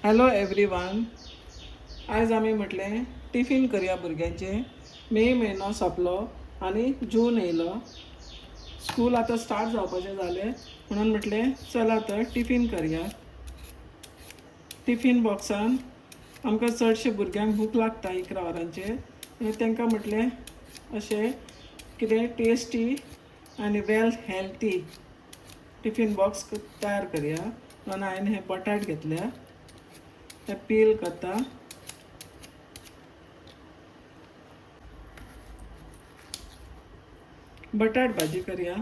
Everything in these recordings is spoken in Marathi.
Hello everyone. आज आम्ही म्हटलें टिफिन करूया भुरग्यांचे. मे म्हयनो सोंपलो आनी जून येयलो. स्कूल आतां स्टार्ट जावपाचें जालें म्हणून म्हटलें चला तर टिफिन करूया. टिफिन बॉक्सान आमकां चडशे भुरग्यांक भूक लागता 11 वरांचेर आनी तांकां म्हटलें अशें कितें टेस्टी आनी वेल हेल्थी टिफिन बॉक्स तयार करूया. म्हणून हांवें हे बटाट घेतल्या, हे पील करता. बटाट भाजी करूया.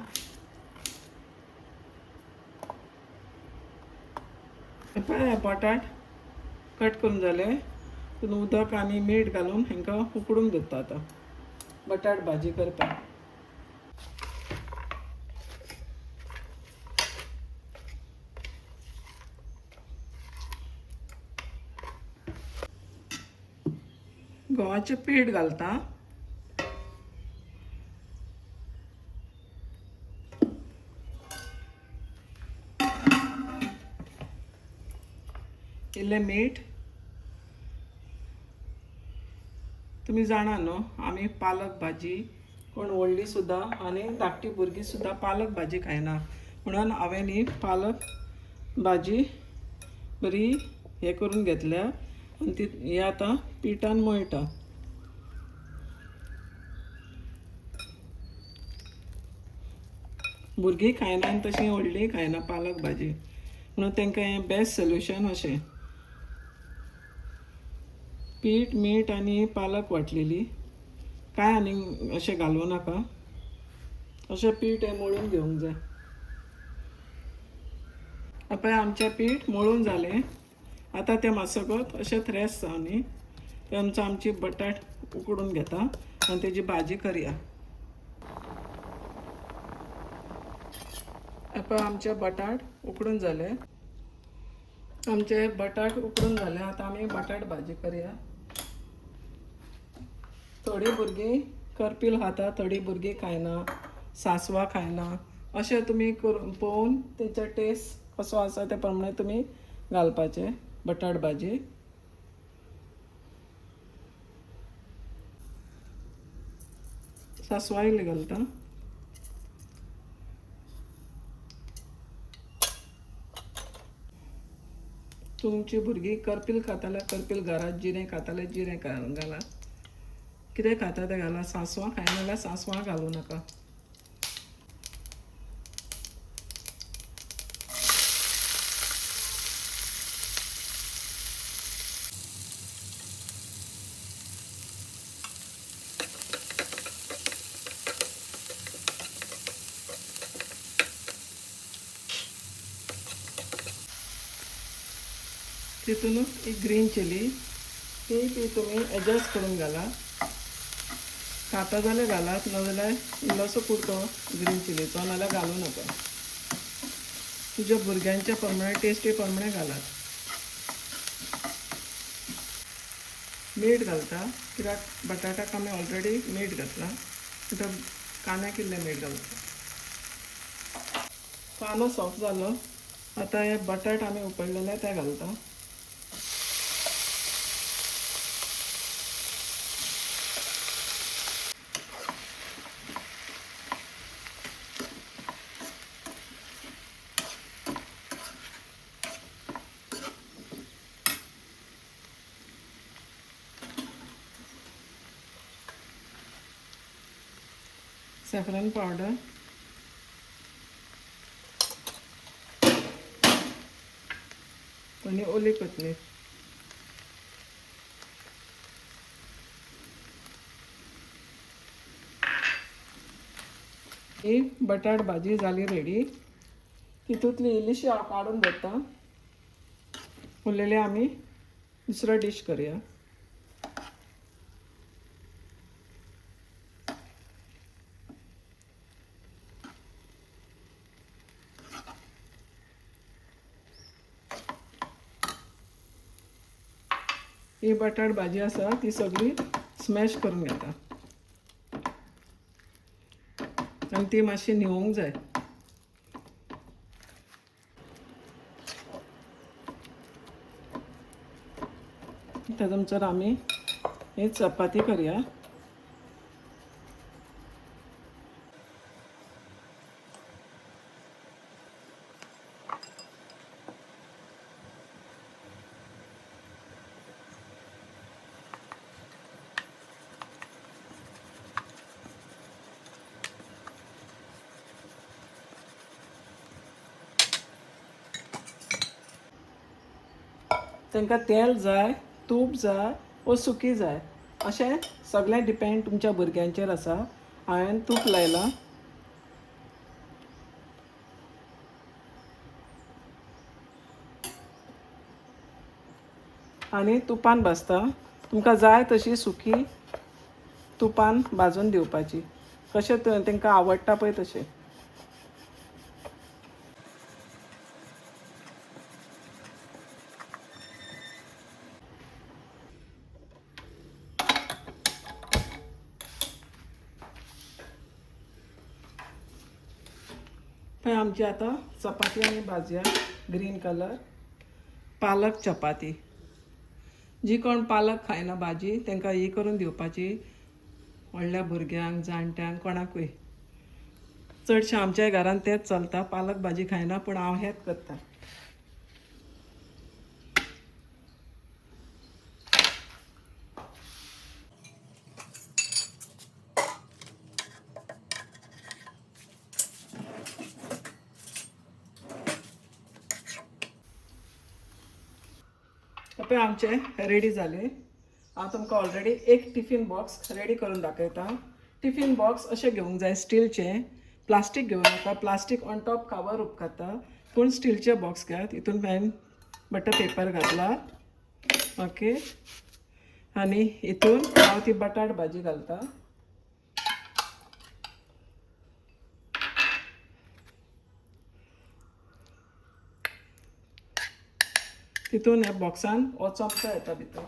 पळय बटाट कट करून जाले. उदक आनी मीठ घालून हांकां उकडूंक दवरता. आतां बटाट भाजी करपाक गव्हाचें पीठ घालता. इल्लें मीठ. तुमी जाणा न्हू, आमी पालक भाजी कोण व्हडली सुद्दां आनी धाकटी भुरगीं सुद्दां पालक भाजी खायना. म्हणून हांवें ही पालक भाजी बरी हे करून घेतल्या आनी ती हे आतां पिठान मळटा. भुरगीं खायना आनी तशीं व्हडलीं खायना पालक भाजी, म्हणून तांकां हें बेस्ट सोल्युशन. अशें पीठ मीठ आनी पालक वाटलेली, कांय आनी अशें घालूं नाका. अशें पीठ हें मळून घेवंक जाय. पळय आमचें पीठ मळून जालें. आतां तें मातसोगोत अशें थ्रेस जावनी तेंचो आमची बटाट उकडून घेता आनी तेजी भाजी करया. पळय आमचे बटाट उकडून जाले. आमचे बटाट उकडून जाले. आतां आमी बटाट भाजी करया. थोडीं भुरगीं करपील खाता, थोडीं भुरगीं खायना, सांसवां खायना. अशें तुमी करून पळोवन तेचो टेस्ट कसो आसा ते प्रमाणे तुमी घालपाचें बटाट भाजी. सांसवां इल्लीं घालता. तुमची भुरगीं करपील खाता जाल्यार करपील घरात, जिरें खाता जाल्यार जिरें घाला, कितें खाता तें घाला. सांसवां खायना जाल्यार सांसवां घालूं नाका. तितूनच एक ग्रीन चिली ती तुमी एडजस्ट करून घाला. खाता जाल्यार घालात, नाजाल्यार इल्लोसो कुडको ग्रीन चिलीचो नाजाल्यार घालूं नाका. तुज्या भुरग्यांच्या प्रमाणे टेस्टी प्रमाणे घालात. मीठ घालता कित्याक बटाटाक आमी ऑलरेडी मीठ घातला. आतां कांद्याक इल्लें मीठ घालता. कांदो सॉफ्ट जालो. आतां हे बटाट आमी उकडलेले ते घालता. सॅफ्रॉन पावडर, आनी ओली कोथमीर. ही बटाट भाजी जाली रेडी. तितूंतली इल्लीशी हांव काडून दवरता. उरलेले आमी दुसरो डीश करूया. ही बटाट भाजी आसा ती सगळी स्मॅश करून घेता आनी ती मातशी न्हिवूंक जाय. त्यानंतर आम्ही हे चपाती करूया. तांकां तेल जाय, तूप जाय वो सुकी जाय अशें सगळें डिपेंड तुमच्या भुरग्यांचेर आसा. हांवें तूप लायलां. आनी तुपान भाजता. तुमकां जाय तशी सुकी तुपान भाजून दिवपाची, कशें तांकां आवडटा पळय तशें. पळय आमची आतां चपाती आमी भाजया. ग्रीन कलर पालक चपाती. जी कोण पालक खायना भाजी तांकां ही करून दिवपाची, व्हडल्या भुरग्यांक जाणट्यांक कोणाकूय. चडशें आमच्या घरान तेंच चलता. पालक भाजी खायना पूण हांव हेंच करतां. पळय आमचे रेडी जाले. हांव तुमकां ऑलरेडी एक टिफीन बॉक्स रेडी करून दाखयता. टिफीन बॉक्स अशें घेवंक जाय स्टीलचे. प्लास्टीक घेवं नाका. प्लास्टीक ऑन टॉप कवर उपकारता, पूण स्टीलचे बॉक्स घेयात. हितून हांवें बटर पेपर घातला. ओके. आनी हितून हांव ती बटाट भाजी घालता. तितून ह्या बॉक्सान हो चमचो येता भितर.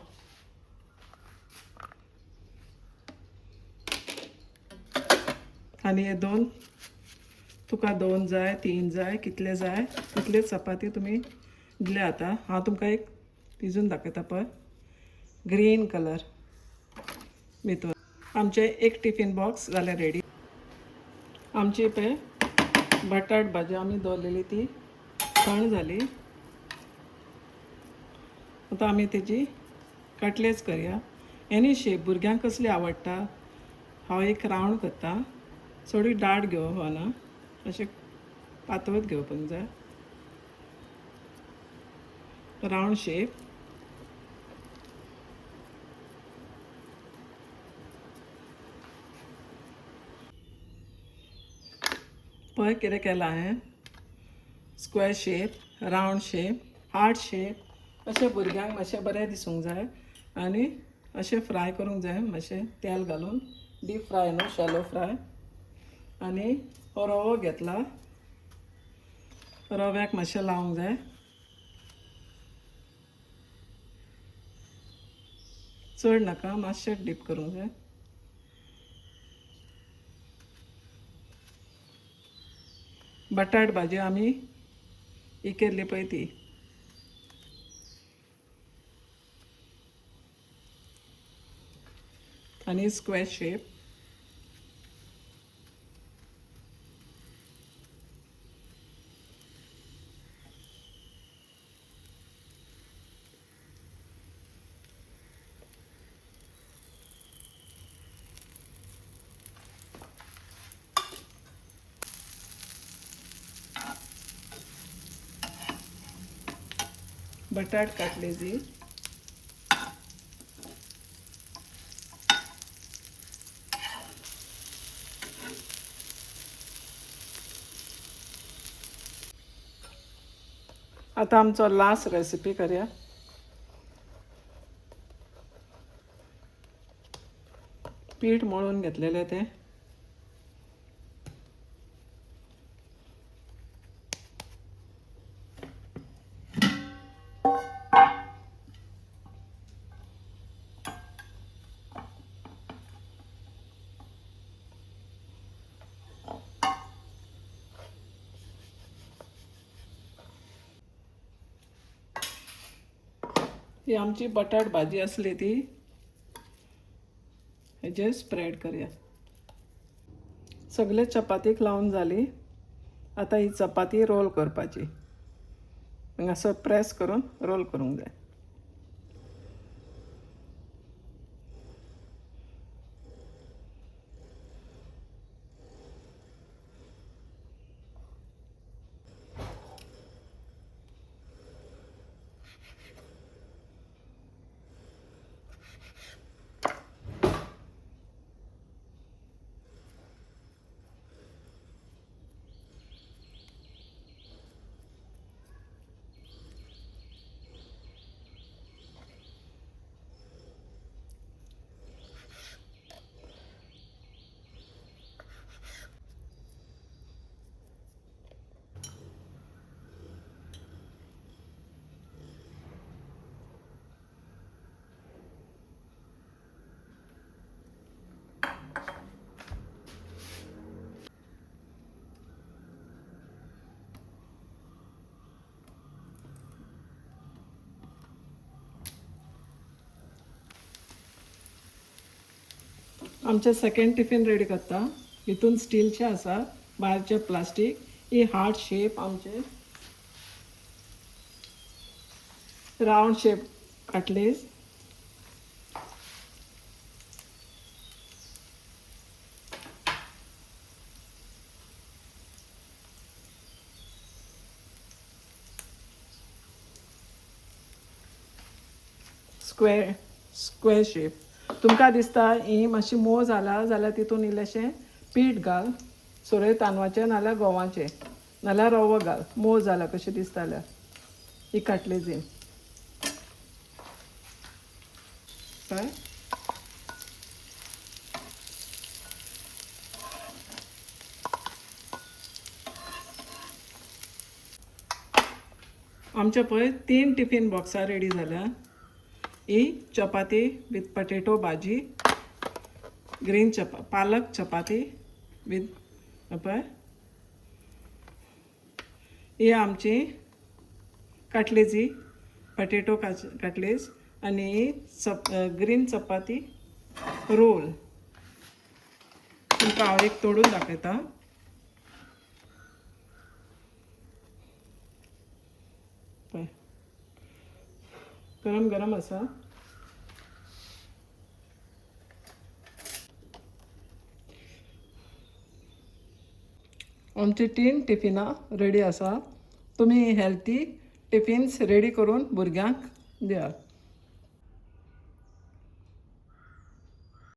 आनी हे दोन, तुका 2 जाय 3 जाय कितले जाय तितले चपाती तुमी दिले जाता. हांव तुमकां एक तिजून दाखयता पळय. ग्रीन कलर भितर. आमचे एक टिफीन बॉक्स जाले रेडी. आमची पळय बटाट भाजी आमी दवरलेली ती थंड जाली. आतां आमी तेजी कटलेट्स करया. एनी शेप भुरग्यांक कसली आवडटा. हांव एक रावंड करता. चडूय दाट घेवप ना, अशें पातळूच घेवपाक जाय. Round shape. पळय कितें केलां हांवें. Square shape, round shape, heart shape अशें भुरग्यांक मातशें बरें दिसूंक जाय. आनी अशें फ्राय करूंक जाय मातशें तेल घालून. डीप फ्राय न्हू, शॅलो फ्राय. आनी हो रवो घेतला. रव्याक मातशें लावंक जाय. चड नाका, मातशें डीप करूंक जाय. बटाट भाजी आमी ही केल्ली पळय ती. आनी स्क्वेर शेप. बटाट काटलेली. आतां आमचो लास्ट रेसिपी करया. पीठ मळून घेतलेलें तें. ही आमची बटाट भाजी असली ती हेजे स्प्रेड करूया. सगळे चपातीक लावून जाली. आता ही चपाती रोल करपाची. असं प्रेस करून रोल करूंक जाय. आमचे सेकंड टिफिन रेडी करता. हितून स्टीलचे आसा, भायरचे प्लास्टीक. ही हार्ट शेप आमचे round shape Cutlass. Square shape. तुमकां दिसता ही मातशी मोव जाला जाल्यार तितून इल्लेशें पीठ घाल. सोरे तांदळाचें नाल्यार गंवाचें नाल्यार रवो घाल. मोव जाला कशें दिसता जाल्यार ही कटलेजीन कळ्ळें. आमचे पळय 3 टिफिन बॉक्सां रेडी जाल्या. ही चपाती विथ पटेटो भाजी, ग्रीन पालक चपाती विथ पळय. ही आमची कटलेजी पटेटो कटलेस आणि ग्रीन चपाती रोल. तुमकां हांव एक तोडून दाखयता. पळय गरम गरम आसा. आमची 3 टिफिनां रेडी आसा. तुमी हेल्थी टिफिन्स रेडी करून भुरग्यांक दियात.